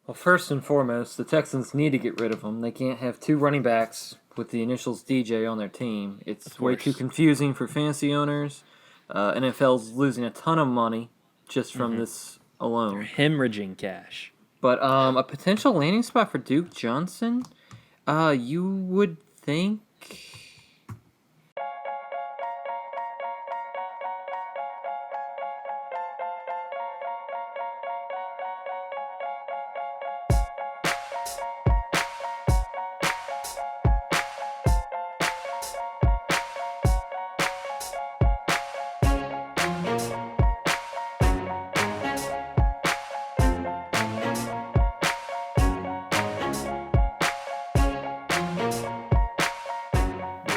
Well, first and foremost, the Texans need to get rid of him. They can't have two running backs with the initials DJ on their team. Of It's way too course. confusing for fantasy owners. NFL's losing a ton of money just from this They're alone. hemorrhaging cash. But a potential landing spot for Duke Johnson, you would think.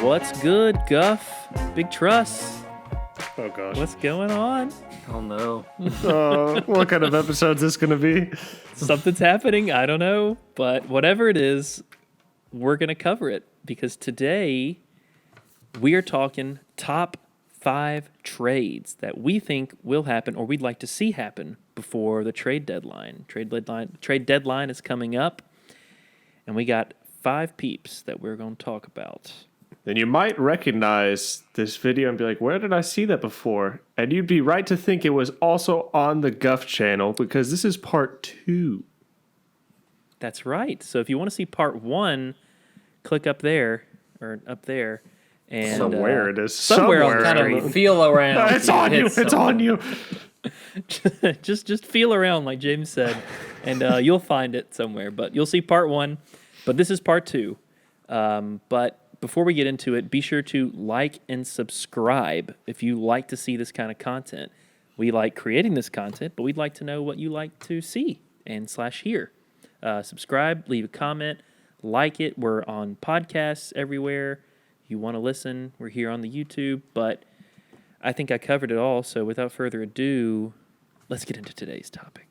What's good, Guff? Big Truss. Oh gosh. What's going on? Oh no. What kind of episode is this going to be? Something's happening. I don't know. But whatever it is, we're going to cover it because today we are talking top 5 trades that we think will happen or we'd like to see happen before the trade deadline. Trade deadline is coming up, and we got 5 peeps that we're going to talk about. Then you might recognize this video and be like, where did I see that before? And you'd be right to think it was also on the Guff channel because this is part 2. That's right. So if you want to see part 1, click up there or up there. And Somewhere it is. somewhere on Kind Great. of feel around. It's on you. It's on you. just feel around, like James said, and you'll find it somewhere. But you'll see part 1. But this is part 2. But before we get into it, be sure to like and subscribe if you like to see this kind of content. We like creating this content, but we'd like to know what you like to see and /hear. Subscribe, leave a comment, like it. We're on podcasts everywhere. You want to listen, we're here on the YouTube. But I think I covered it all. So without further ado, let's get into today's topic.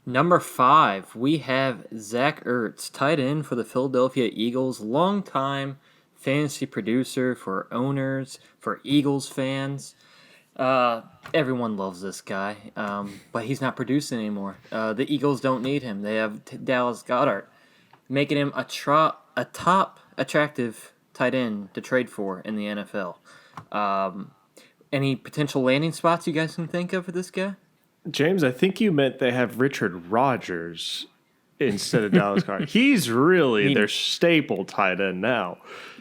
Number 5, we have Zach Ertz, tight end for the Philadelphia Eagles, longtime fantasy producer for owners, for Eagles fans. Everyone loves this guy, but he's not producing anymore. The Eagles don't need him. They have Dallas Goedert, making him a top attractive tight end to trade for in the NFL. Any potential landing spots you guys can think of for this guy? James, I think you meant they have Richard Rodgers instead of Dallas Goedert. He's really their staple tight end now.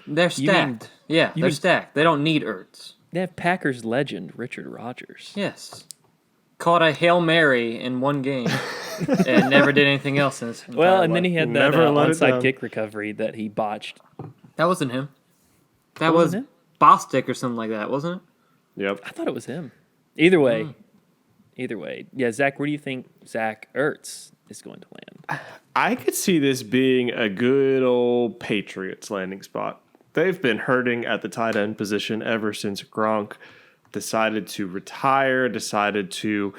They're stacked. They're stacked. They don't need Ertz. They have Packers legend Richard Rodgers. Yes. Caught a Hail Mary in one game and never did anything else in his entire Well, and then life. he had that Never let it onside down. kick recovery that he botched. That wasn't him. That wasn't was Bostic or something like that, wasn't it? Yep. I thought it was him. Either way. Yeah, Zach, where do you think Zach Ertz is going to land? I could see this being a good old Patriots landing spot. They've been hurting at the tight end position ever since Gronk decided to retire, decided to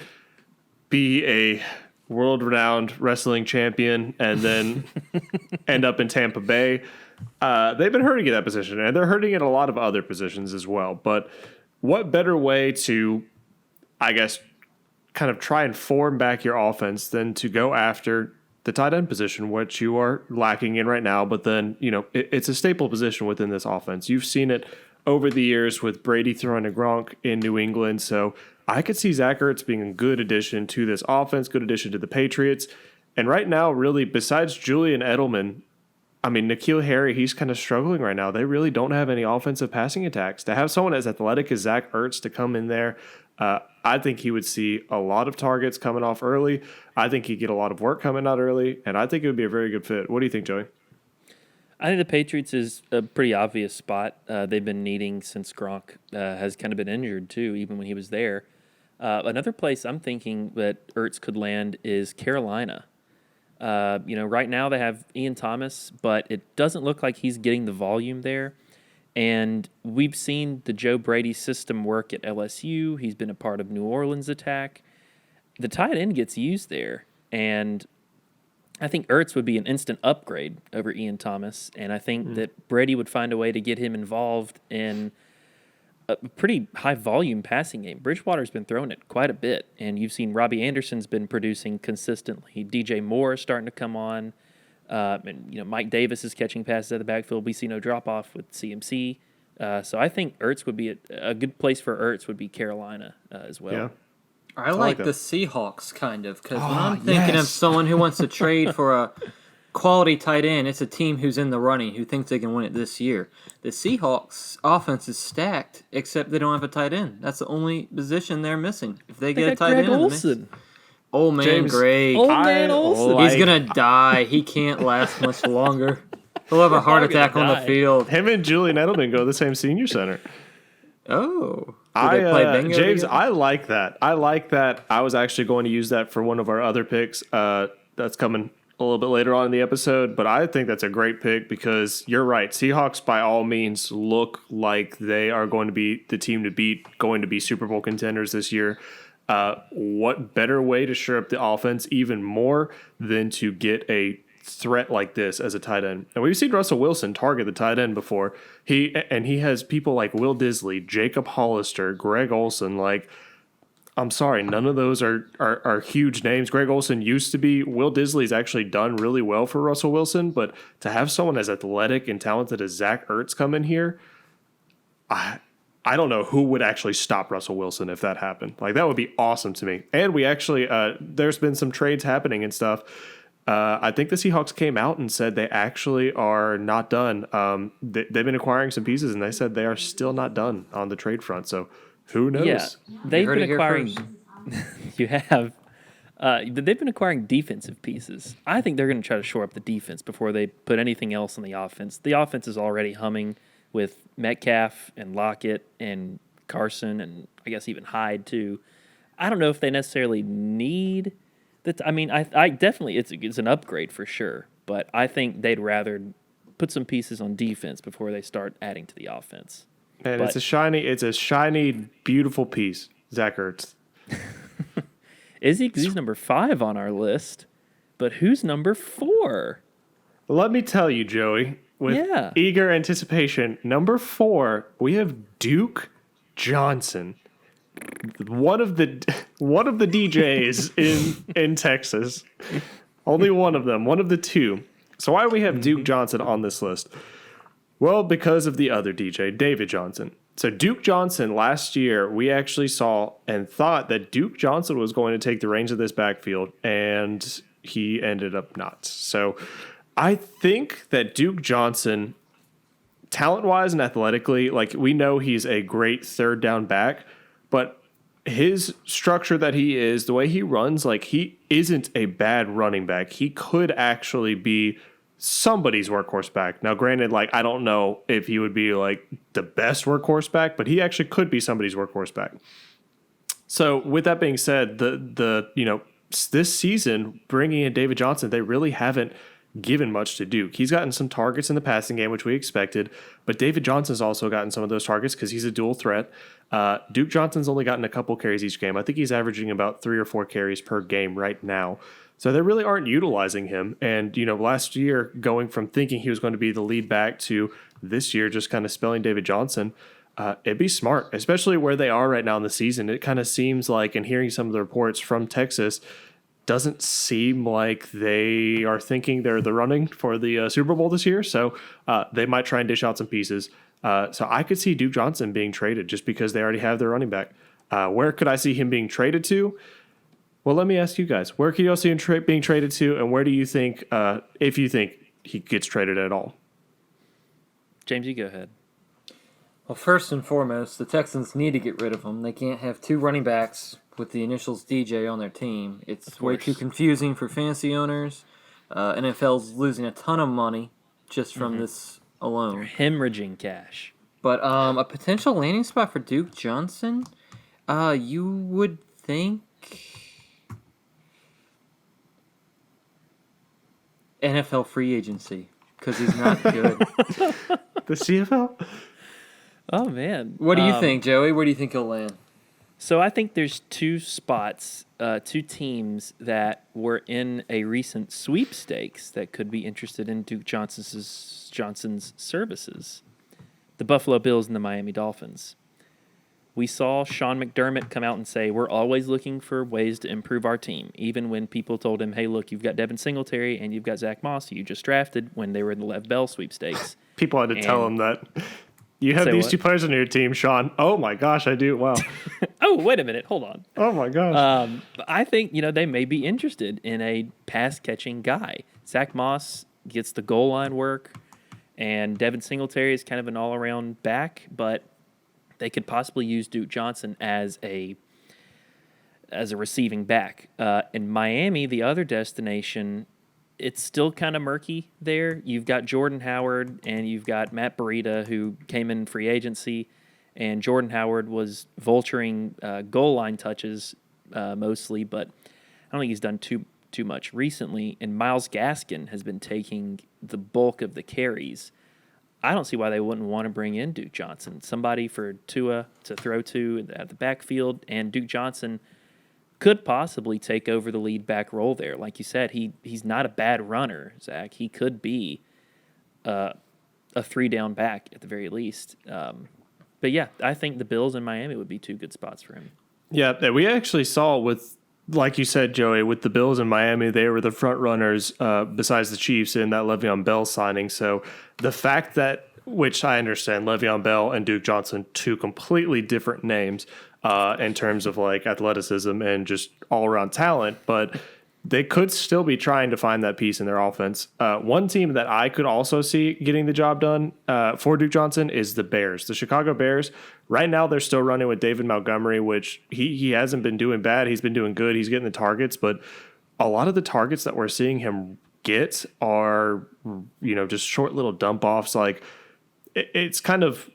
be a world-renowned wrestling champion, and then end up in Tampa Bay. They've been hurting at that position, and they're hurting at a lot of other positions as well. But what better way to, I guess, kind of try and form back your offense than to go after the tight end position, which you are lacking in right now. But then, it's a staple position within this offense. You've seen it over the years with Brady throwing to Gronk in New England. So I could see Zach Ertz being a good addition to this offense, good addition to the Patriots. And right now, really, besides Julian Edelman, I mean, N'Keal Harry, he's kind of struggling right now. They really don't have any offensive passing attacks. To have someone as athletic as Zach Ertz to come in there, I think he would see a lot of targets coming off early. I think he'd get a lot of work coming out early, and I think it would be a very good fit. What do you think, Joey? I think the Patriots is a pretty obvious spot. They've been needing since Gronk has kind of been injured, too, even when he was there. Another place I'm thinking that Ertz could land is Carolina. Right now they have Ian Thomas, but it doesn't look like he's getting the volume there. And we've seen the Joe Brady system work at LSU. He's been a part of New Orleans' attack. The tight end gets used there. And I think Ertz would be an instant upgrade over Ian Thomas, and I think that Brady would find a way to get him involved in a pretty high volume passing game. Bridgewater's been throwing it quite a bit, and you've seen Robbie Anderson's been producing consistently. DJ Moore is starting to come on, and Mike Davis is catching passes at the backfield. We see no drop off with CMC, so I think Ertz would be a good place for Ertz would be Carolina as well. Yeah. I like the Seahawks kind of because when I'm thinking of someone who wants to trade for a quality tight end, it's a team who's in the running who thinks they can win it this year. The Seahawks offense is stacked, except they don't have a tight end. That's the only position they're missing. If they get a tight Greg end, Olsen. Old man James, Greg. Old man Olsen. He's gonna die. He can't last much longer. He'll have a heart attack on the field. Him and Julian Edelman go to the same senior center. Oh. Do they play bingo James, together? I like that. I was actually going to use that for one of our other picks. That's coming a little bit later on in the episode, but I think that's a great pick because you're right. Seahawks, by all means, look like they are going to be the team to beat, going to be Super Bowl contenders this year. What better way to shore up the offense even more than to get a threat like this as a tight end? And we've seen Russell Wilson target the tight end before. He has people like Will Disley, Jacob Hollister, Greg Olsen. Like, I'm sorry, none of those are huge names. Greg Olsen used to be. Will Disley's actually done really well for Russell Wilson, but to have someone as athletic and talented as Zach Ertz come in here, I don't know who would actually stop Russell Wilson if that happened. Like, that would be awesome to me. And we actually, there's been some trades happening and stuff. I think the Seahawks came out and said they actually are not done. They've been acquiring some pieces, and they said they are still not done on the trade front. So who knows? Yeah, they've heard been it here acquiring. first. You have. They've been acquiring defensive pieces. I think they're going to try to shore up the defense before they put anything else on the offense. The offense is already humming with Metcalf and Lockett and Carson and I guess even Hyde too. I don't know if they necessarily need that. I mean, I definitely it's an upgrade for sure, but I think they'd rather put some pieces on defense before they start adding to the offense. And But- it's a shiny, beautiful piece, Zach Ertz. He's number 5 on our list, but who's number 4? Let me tell you, Joey, with Yeah. eager anticipation, number 4, we have Duke Johnson, one of the DJs in Texas. Only one of them, one of the two. So why do we have Duke Johnson on this list? Well, because of the other DJ, David Johnson. So Duke Johnson, last year, we actually saw and thought that Duke Johnson was going to take the reins of this backfield, and he ended up not. So I think that Duke Johnson, talent-wise and athletically, like, we know he's a great third down back, but his structure that he is, the way he runs, like, he isn't a bad running back. He could actually be somebody's workhorse back. Now, granted, like, I don't know if he would be like the best workhorse back, but he actually could be somebody's workhorse back. So with that being said, this season, bringing in David Johnson, they really haven't given much to Duke. He's gotten some targets in the passing game, which we expected, but David Johnson's also gotten some of those targets because he's a dual threat. Duke Johnson's only gotten a couple carries each game. I think he's averaging about 3 or 4 carries per game right now. So they really aren't utilizing him. And, last year, going from thinking he was going to be the lead back to this year just kind of spelling David Johnson, it'd be smart, especially where they are right now in the season. It kind of seems like, and hearing some of the reports from Texas, doesn't seem like they are thinking they're the running for the Super Bowl this year. So they might try and dish out some pieces. So I could see Duke Johnson being traded just because they already have their running back. Where could I see him being traded to? Well, let me ask you guys, where could you all see him being traded to, and where do you think, if you think he gets traded at all? James, you go ahead. Well, first and foremost, the Texans need to get rid of him. They can't have 2 running backs with the initials DJ on their team. It's way too confusing for fantasy owners. NFL's losing a ton of money just from this alone. Hemorrhaging cash. But a potential landing spot for Duke Johnson, you would think NFL free agency because he's not good. The CFL? Oh, man. What do you think, Joey? Where do you think he'll land? So I think there's two spots, two teams that were in a recent sweepstakes that could be interested in Duke Johnson's services. The Buffalo Bills and the Miami Dolphins. We saw Sean McDermott come out and say, we're always looking for ways to improve our team, even when people told him, hey, look, you've got Devin Singletary and you've got Zach Moss, who you just drafted when they were in the Lev Bell sweepstakes. People had to tell him that. You have these two players on your team, Sean. Oh, my gosh, I do. Wow. Oh, wait a minute. Hold on. Oh, my gosh. I think, they may be interested in a pass-catching guy. Zach Moss gets the goal line work, and Devin Singletary is kind of an all-around back, but they could possibly use Duke Johnson as a receiving back. In Miami, the other destination, it's still kind of murky there. You've got Jordan Howard and you've got Matt Breida, who came in free agency, and Jordan Howard was vulturing goal line touches mostly, but I don't think he's done too much recently. And Myles Gaskin has been taking the bulk of the carries. I don't see why they wouldn't want to bring in Duke Johnson, somebody for Tua to throw to at the backfield, and Duke Johnson could possibly take over the lead back role there. Like you said, he's not a bad runner, Zach. He could be a 3-down back at the very least. But yeah, I think the Bills and Miami would be two good spots for him. Yeah, we actually saw with, like you said, Joey, with the Bills in Miami, they were the front runners besides the Chiefs in that Le'Veon Bell signing. So the fact that, which I understand, Le'Veon Bell and Duke Johnson, two completely different names in terms of like athleticism and just all around talent, but they could still be trying to find that piece in their offense. One team that I could also see getting the job done for Duke Johnson is the Bears. The Chicago Bears, right now they're still running with David Montgomery, which he hasn't been doing bad. He's been doing good. He's getting the targets, but a lot of the targets that we're seeing him get are, just short little dump offs. Like it's kind of,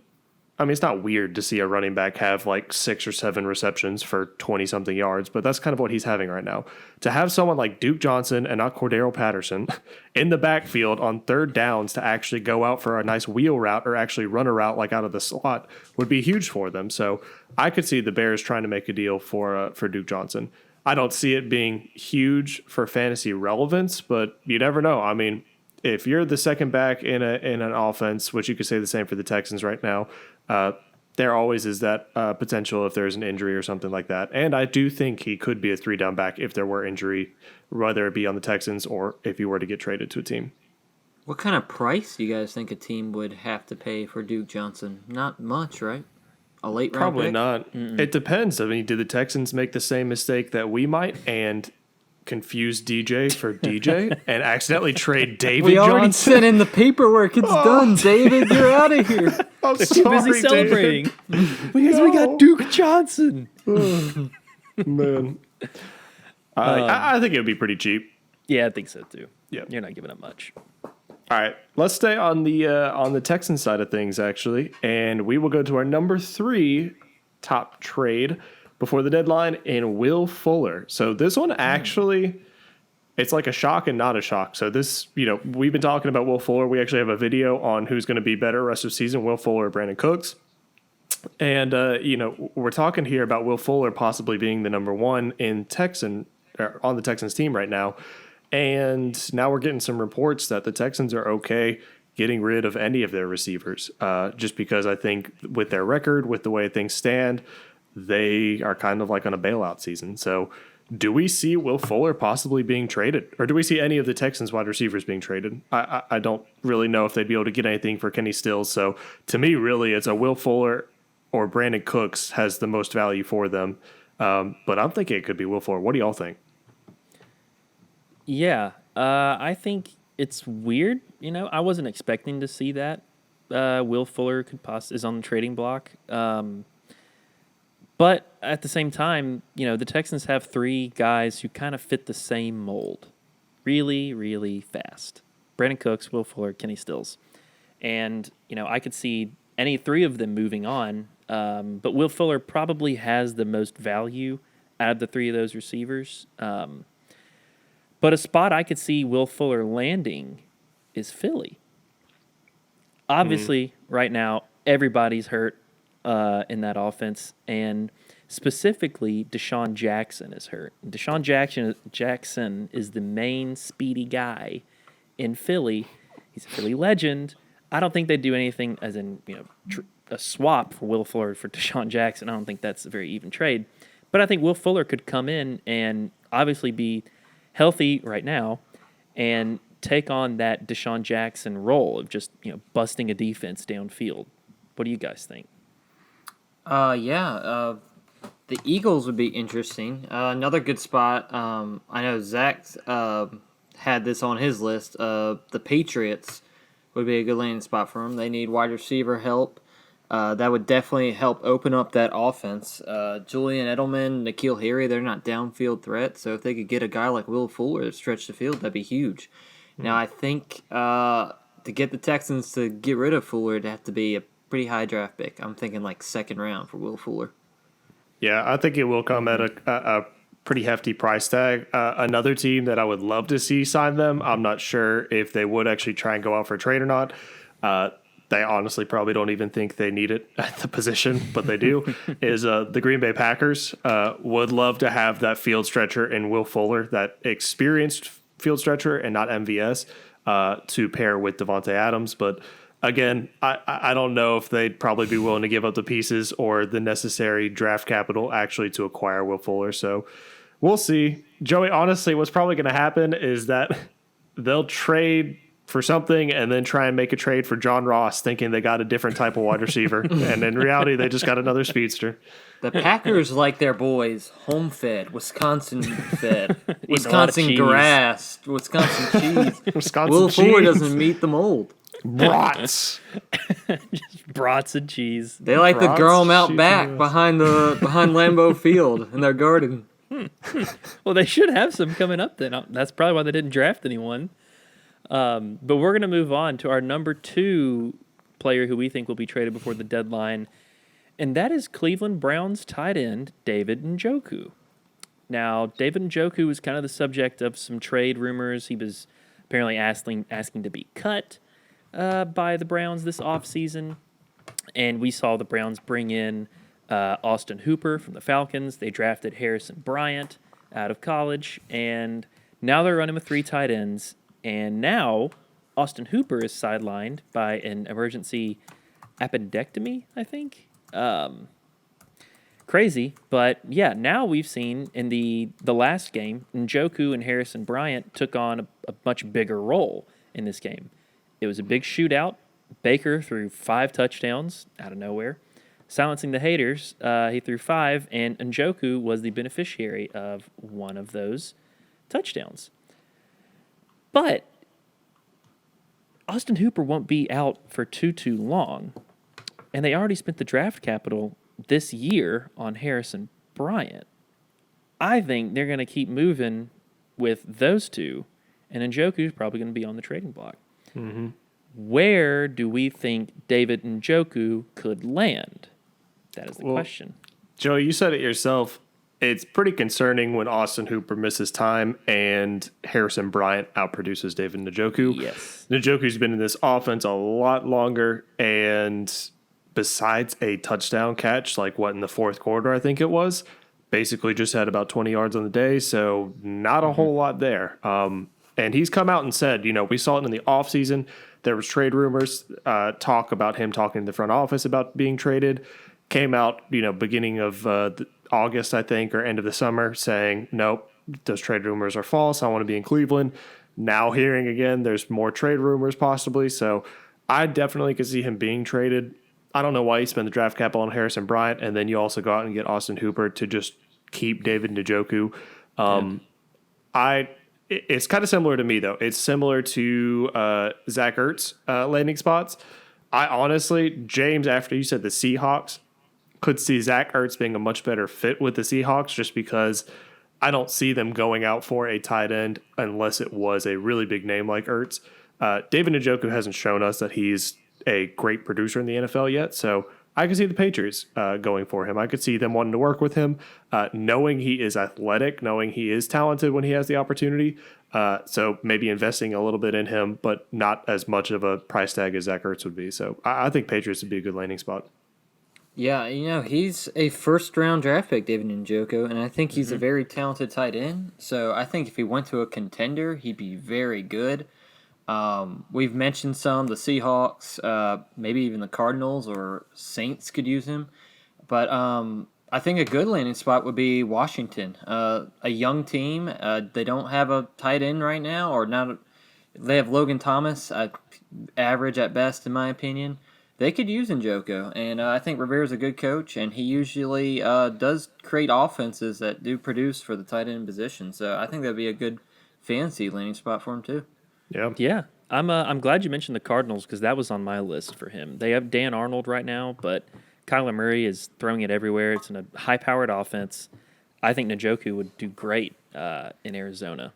it's not weird to see a running back have like 6 or 7 receptions for 20-something yards, but that's kind of what he's having right now. To have someone like Duke Johnson and not Cordero Patterson in the backfield on third downs to actually go out for a nice wheel route or actually run a route like out of the slot would be huge for them. So I could see the Bears trying to make a deal for Duke Johnson. I don't see it being huge for fantasy relevance, but you never know. If you're the second back in an offense, which you could say the same for the Texans right now, there always is that potential if there's an injury or something like that. And I do think he could be a 3-down back if there were injury, whether it be on the Texans or if he were to get traded to a team. What kind of price do you guys think a team would have to pay for Duke Johnson? Not much, right? A late round Probably pick? not. Mm-mm. It depends. Did the Texans make the same mistake that we might and confuse DJ for DJ and accidentally trade David We already Johnson? sent in the paperwork. It's done, David. You're out of here. I'm Too sorry, busy celebrating David. because we got Duke Johnson. Man. I think it would be pretty cheap. Yeah, I think so too. Yeah. You're not giving up much. All right, let's stay on the Texans side of things, actually, and we will go to our number 3 top trade before the deadline in Will Fuller. So this one actually, it's like a shock and not a shock. So this, we've been talking about Will Fuller. We actually have a video on who's going to be better rest of the season, Will Fuller or Brandon Cooks. And, we're talking here about Will Fuller possibly being the number 1 on the Texans team right now. And now we're getting some reports that the Texans are okay getting rid of any of their receivers, just because I think with their record, with the way things stand, they are kind of like on a bailout season. So do we see Will Fuller possibly being traded? Or do we see any of the Texans wide receivers being traded? I don't really know if they'd be able to get anything for Kenny Stills. So to me, really, it's a Will Fuller or Brandon Cooks has the most value for them. But I'm thinking it could be Will Fuller. What do y'all think? Yeah, I think it's weird. I wasn't expecting to see that. Will Fuller is on the trading block. But at the same time, the Texans have 3 guys who kind of fit the same mold. Really, really fast. Brandon Cooks, Will Fuller, Kenny Stills. And, I could see any 3 of them moving on. But Will Fuller probably has the most value out of the 3 of those receivers. But a spot I could see Will Fuller landing is Philly. Obviously, right now, everybody's hurt in that offense, and specifically Deshaun Jackson is hurt. Jackson is the main speedy guy in Philly. He's a Philly legend. I don't think they'd do anything as in a swap for Will Fuller for Deshaun Jackson. I don't think that's a very even trade. But I think Will Fuller could come in and obviously be healthy right now and take on that Deshaun Jackson role of just busting a defense downfield. What do you guys think? The Eagles would be interesting. Another good spot. I know Zach had this on his list. The Patriots would be a good landing spot for them. They need wide receiver help. That would definitely help open up that offense. Julian Edelman, N'Keal Harry, they're not downfield threats. So if they could get a guy like Will Fuller to stretch the field, that'd be huge. Mm-hmm. Now, I think to get the Texans to get rid of Fuller, it'd have to be a pretty high draft pick. I'm thinking like second round for Will Fuller. Yeah, I think it will come at a pretty hefty price tag. Another team that I would love to see sign them, I'm not sure if they would actually try and go out for a trade or not. They honestly probably don't even think they need it at the position, but they do, is the Green Bay Packers. Would love to have that field stretcher in Will Fuller, that experienced field stretcher and not MVS, to pair with Devontae Adams. But again, I don't know if they'd probably be willing to give up the pieces or the necessary draft capital actually to acquire Will Fuller. So we'll see. Joey, honestly, what's probably going to happen is that they'll trade for something and then try and make a trade for John Ross, thinking they got a different type of wide receiver. And in reality, they just got another speedster. The Packers like their boys home-fed, Wisconsin-fed, Wisconsin grass, Wisconsin cheese. Will Fuller doesn't meet the mold. Brats. Just brats and cheese. They like to grow them out back behind Lambeau Field in their garden. Well, they should have some coming up then. That's probably why they didn't draft anyone. But we're going to move on to our number 2 player who we think will be traded before the deadline, and that is Cleveland Browns tight end David Njoku. Now, David Njoku was kind of the subject of some trade rumors. He was apparently asking to be cut by the Browns this offseason, and we saw the Browns bring in Austin Hooper from the Falcons. They drafted Harrison Bryant out of college, and now they're running with 3 tight ends. And now Austin Hooper is sidelined by an emergency appendectomy, I think. Crazy, but yeah, now we've seen in the last game, Njoku and Harrison Bryant took on a much bigger role in this game. It was a big shootout. Baker threw 5 touchdowns out of nowhere. Silencing the haters, he threw 5, and Njoku was the beneficiary of one of those touchdowns. But Austin Hooper won't be out for too long, and they already spent the draft capital this year on Harrison Bryant. I think they're going to keep moving with those two, and Njoku's probably going to be on the trading block. Mm-hmm. Where do we think David Njoku could land? That is the question. Joey, you said it yourself. It's pretty concerning when Austin Hooper misses time and Harrison Bryant outproduces David Njoku. Yes. Njoku's been in this offense a lot longer, and besides a touchdown catch, in the fourth quarter, I think it was, basically just had about 20 yards on the day, so not a whole lot there. And he's come out and said, we saw it in the offseason. There was trade rumors, talk about him talking to the front office about being traded. Came out, beginning of August, I think, or end of the summer, saying, nope, those trade rumors are false. I want to be in Cleveland. Now hearing again, there's more trade rumors possibly. So I definitely could see him being traded. I don't know why you spend the draft capital on Harrison Bryant, and then you also go out and get Austin Hooper to just keep David Njoku. It's kind of similar to me, though. It's similar to Zach Ertz landing spots. I honestly, James, after you said the Seahawks, could see Zach Ertz being a much better fit with the Seahawks just because I don't see them going out for a tight end unless it was a really big name like Ertz. David Njoku hasn't shown us that he's a great producer in the NFL yet, so I could see the Patriots going for him. I could see them wanting to work with him, knowing he is athletic, knowing he is talented when he has the opportunity. So maybe investing a little bit in him, but not as much of a price tag as Zach Ertz would be. So I think Patriots would be a good landing spot. Yeah, he's a first round draft pick, David Njoku, and I think he's a very talented tight end. So I think if he went to a contender, he'd be very good. We've mentioned the Seahawks, maybe even the Cardinals or Saints could use him. But I think a good landing spot would be Washington. A young team. They don't have a tight end right now, or not. They have Logan Thomas, average at best, in my opinion. They could use Njoku, and I think Rivera's a good coach, and he usually does create offenses that do produce for the tight end position. So I think that'd be a good fantasy landing spot for him too. Yeah. Yeah, I'm glad you mentioned the Cardinals because that was on my list for him. They have Dan Arnold right now, but Kyler Murray is throwing it everywhere. It's in a high-powered offense. I think Njoku would do great in Arizona.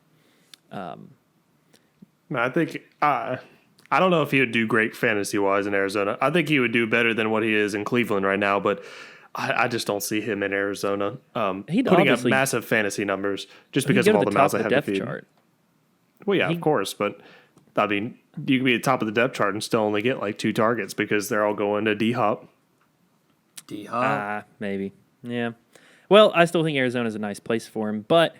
I think I don't know if he would do great fantasy wise in Arizona. I think he would do better than what he is in Cleveland right now, but I just don't see him in Arizona He'd putting up obviously- massive fantasy numbers just He'd because go of to all the the top mouths of I the have to depth feed. chart. Well, yeah, of course, but I mean, you can be at the top of the depth chart and still only get like 2 targets because they're all going to D-Hop. D-Hop. Maybe. Yeah. Well, I still think Arizona's a nice place for him, but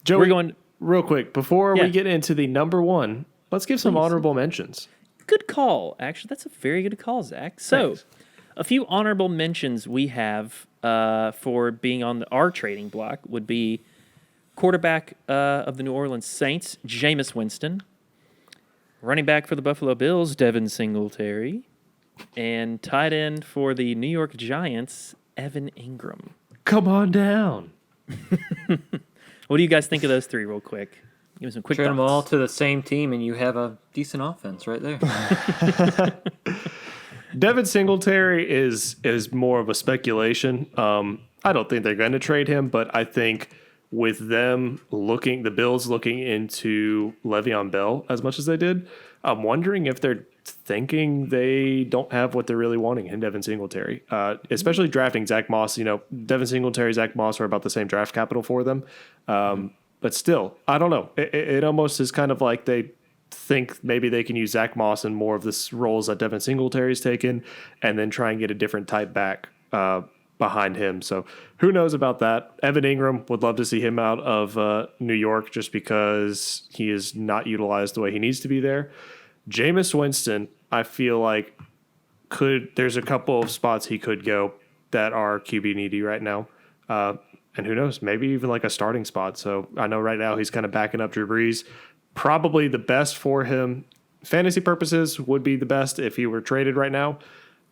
Joey, we're going. real quick before Yeah. we get into the number one. Let's give some Please. honorable mentions. Good call. Actually, that's a very good call, Zach. So, Thanks. a few honorable mentions we have for being on our trading block would be quarterback of the New Orleans Saints, Jameis Winston. Running back for the Buffalo Bills, Devin Singletary. And tight end for the New York Giants, Evan Ingram. Come on down. What do you guys think of those three, real quick? Give me some quick Trade them all thoughts. to the same team, and you have a decent offense right there. Devin Singletary is more of a speculation. I don't think they're going to trade him, but I think with the Bills looking into Le'Veon Bell as much as they did, I'm wondering if they're thinking they don't have what they're really wanting in Devin Singletary, especially drafting Zach Moss. Devin Singletary, Zach Moss are about the same draft capital for them. But still, I don't know. It almost is kind of like they think maybe they can use Zach Moss in more of the roles that Devin Singletary's taken and then try and get a different type back behind him. So who knows about that? Evan Ingram, would love to see him out of New York just because he is not utilized the way he needs to be there. Jameis Winston, I feel like there's a couple of spots he could go that are QB needy right now. And who knows, maybe even like a starting spot. So I know right now he's kind of backing up Drew Brees. Probably the best for him, fantasy purposes, would be the best if he were traded right now.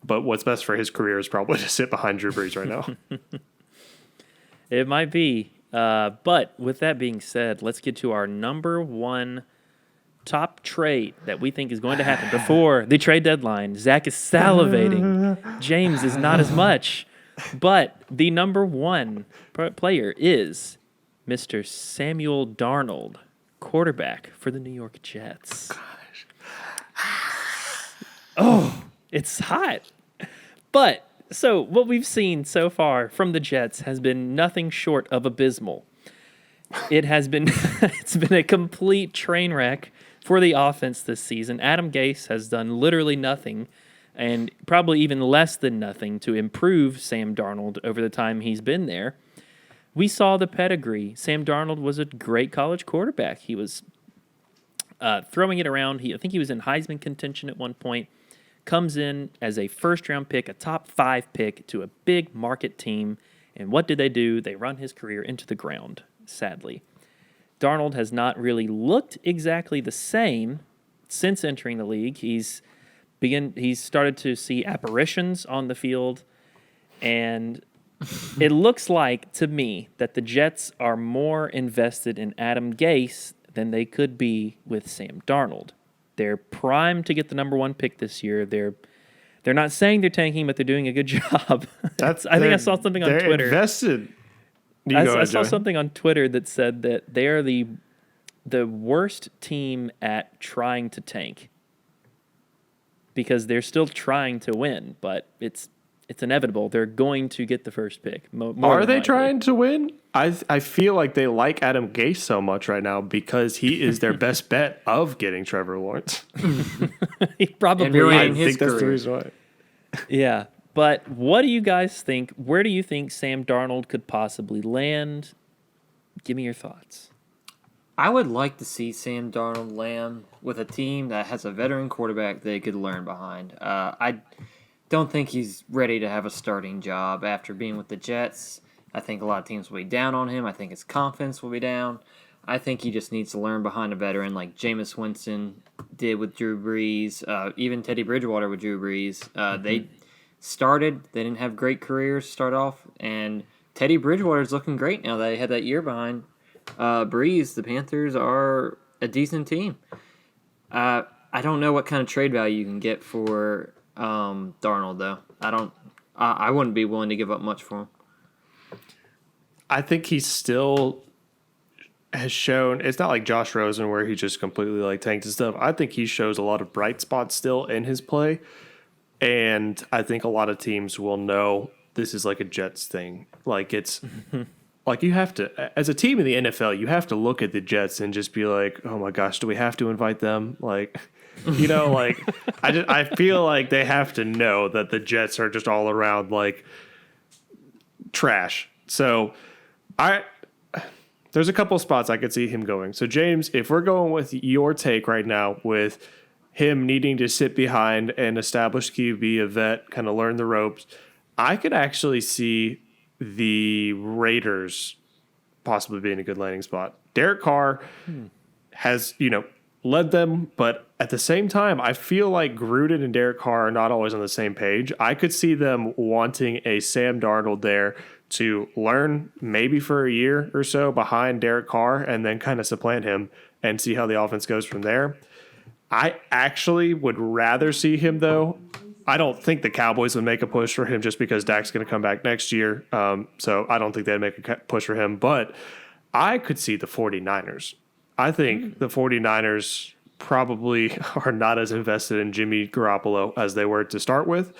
But what's best for his career is probably to sit behind Drew Brees right now. It might be. But with that being said, let's get to our number one top trade that we think is going to happen before the trade deadline. Zach is salivating. James is not as much. But the number one player is Mr. Samuel Darnold, quarterback for the New York Jets. Oh, it's hot. But so what we've seen so far from the Jets has been nothing short of abysmal. It has been it's been a complete train wreck for the offense this season. Adam Gase has done literally nothing and probably even less than nothing to improve Sam Darnold over the time he's been there. We saw the pedigree. Sam Darnold was a great college quarterback. He was throwing it around. I think he was in Heisman contention at one point. Comes in as a first-round pick, a top 5 pick to a big market team. And what did they do? They run his career into the ground, sadly. Darnold has not really looked exactly the same since entering the league. He's started to see apparitions on the field, and it looks like to me that the Jets are more invested in Adam Gase than they could be with Sam Darnold. They're primed to get the number 1 pick this year. They're not saying they're tanking, but they're doing a good job. I think I saw something on Twitter. They're invested. I saw something on Twitter that said that they are the worst team at trying to tank because they're still trying to win, but it's inevitable. They're going to get the first pick. More Are than they likely. trying to win? I feel like they like Adam Gase so much right now because he is their best bet of getting Trevor Lawrence. He probably And really I in his think that's the career. reason why. Yeah, But what do you guys think? Where do you think Sam Darnold could possibly land? Give me your thoughts. I would like to see Sam Darnold land with a team that has a veteran quarterback they could learn behind. I don't think he's ready to have a starting job after being with the Jets. I think a lot of teams will be down on him. I think his confidence will be down. I think he just needs to learn behind a veteran like Jameis Winston did with Drew Brees, even Teddy Bridgewater with Drew Brees. They didn't have great careers to start off, and Teddy Bridgewater's looking great now that they had that year behind Brees. The Panthers are a decent team. I don't know what kind of trade value you can get for Darnold, though. I wouldn't be willing to give up much for him. I think he still has shown, it's not like Josh Rosen where he just completely like tanked his stuff. I think he shows a lot of bright spots still in his play. And I think a lot of teams will know this is like a Jets thing. Like it's like you have to, as a team in the NFL, you have to look at the Jets and just be like, oh my gosh, do we have to invite them? Like, like I feel like they have to know that the Jets are just all around like trash. So there's a couple spots I could see him going. So, James, if we're going with your take right now with him needing to sit behind an established QB, a vet, kind of learn the ropes, I could actually see the Raiders possibly being a good landing spot. Derek Carr has, led them, but at the same time, I feel like Gruden and Derek Carr are not always on the same page. I could see them wanting a Sam Darnold there to learn maybe for a year or so behind Derek Carr and then kind of supplant him and see how the offense goes from there. I actually would rather see him, though. I don't think the Cowboys would make a push for him just because Dak's going to come back next year. So I don't think they'd make a push for him. But I could see the 49ers. I think the 49ers probably are not as invested in Jimmy Garoppolo as they were to start with.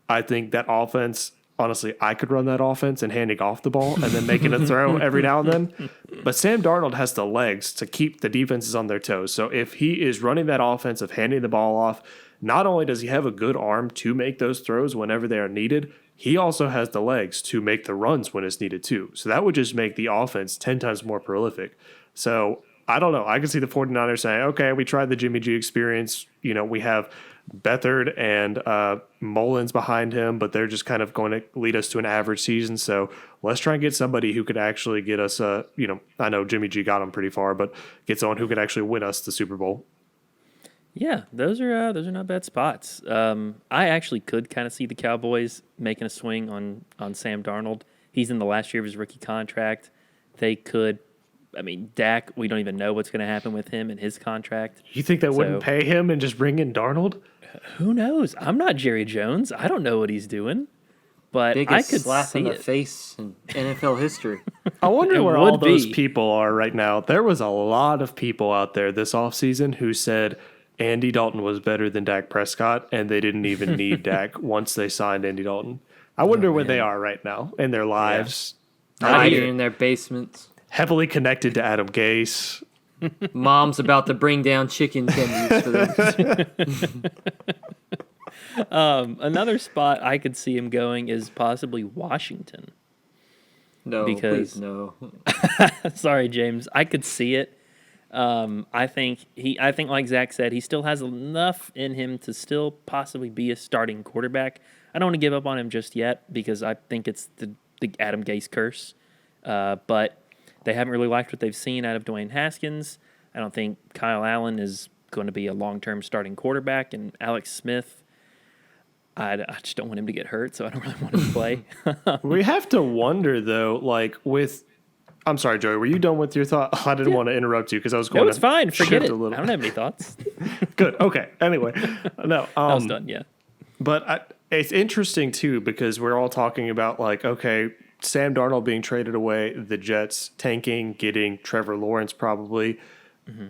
I think that offense, honestly, I could run that offense and handing off the ball and then making a throw every now and then. But Sam Darnold has the legs to keep the defenses on their toes. So if he is running that offense of handing the ball off, not only does he have a good arm to make those throws whenever they are needed, he also has the legs to make the runs when it's needed too. So that would just make the offense 10 times more prolific. So I don't know. I can see the 49ers saying, okay, we tried the Jimmy G experience. We have Beathard and Mullins behind him, but they're just kind of going to lead us to an average season. So let's try and get somebody who could actually get us, I know Jimmy G got him pretty far, but get someone who could actually win us the Super Bowl. Yeah, those are not bad spots. I actually could kind of see the Cowboys making a swing on Sam Darnold. He's in the last year of his rookie contract. They could. I mean, Dak, we don't even know what's going to happen with him and his contract. You think they wouldn't pay him and just bring in Darnold? Who knows? I'm not Jerry Jones. I don't know what he's doing. But biggest I could slap see in the it. face in NFL history. I wonder It where all would those be. people are right now. There was a lot of people out there this offseason who said Andy Dalton was better than Dak Prescott, and they didn't even need Dak once they signed Andy Dalton. I wonder where they are right now in their lives. Hiding in their basements. Heavily connected to Adam Gase. Mom's about to bring down chicken tenders for them. Another spot I could see him going is possibly Washington. No, Because- please no. Sorry, James. I could see it. I think like Zach said, he still has enough in him to still possibly be a starting quarterback. I don't want to give up on him just yet because I think it's the Adam Gase curse. But they haven't really liked what they've seen out of Dwayne Haskins. I don't think Kyle Allen is going to be a long-term starting quarterback, and Alex Smith, I just don't want him to get hurt, so I don't really want him to play. We have to wonder, though, like with... I'm sorry, Joey, were you done with your thought? I didn't want to interrupt you because I was going No, it's fine. Forget shift it. a I little. don't have any thoughts. Good. Okay. Anyway, no. I was done, yeah. But it's interesting, too, because we're all talking about, like, okay, Sam Darnold being traded away, the Jets tanking, getting Trevor Lawrence probably. Mm-hmm.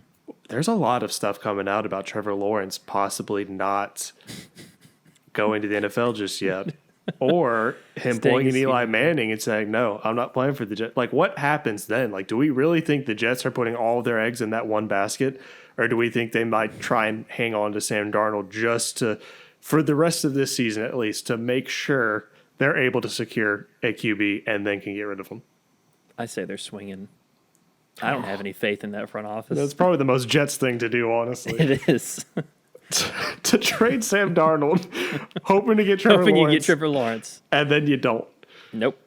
There's a lot of stuff coming out about Trevor Lawrence possibly not going to the NFL just yet. Or him Staying pulling an his Eli seat. Manning and saying, no, I'm not playing for the Jets. Like, what happens then? Like, do we really think the Jets are putting all of their eggs in that one basket? Or do we think they might try and hang on to Sam Darnold just to for the rest of this season at least to make sure they're able to secure a QB and then can get rid of him. I say they're swinging. I don't have any faith in that front office. That's probably the most Jets thing to do, honestly. It is. To trade Sam Darnold, hoping to get Trevor Hoping Lawrence, you get Trevor Lawrence. and then you don't. Nope.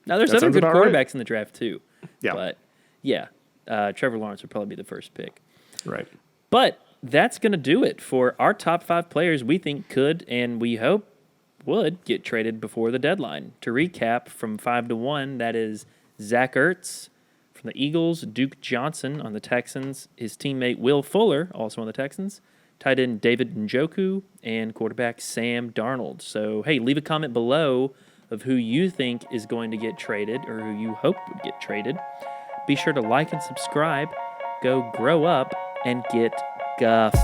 Now, there's That other sounds good about right. quarterbacks in the draft, too. Yeah. But, yeah, Trevor Lawrence would probably be the first pick. Right. But that's going to do it for our top 5 players we think could and we hope would get traded before the deadline. To recap, from 5 to 1, that is Zach Ertz from the Eagles, Duke Johnson on the Texans, his teammate Will Fuller, also on the Texans, tight end David Njoku, and quarterback Sam Darnold. So, hey, leave a comment below of who you think is going to get traded or who you hope would get traded. Be sure to like and subscribe. Go grow up and get guffed.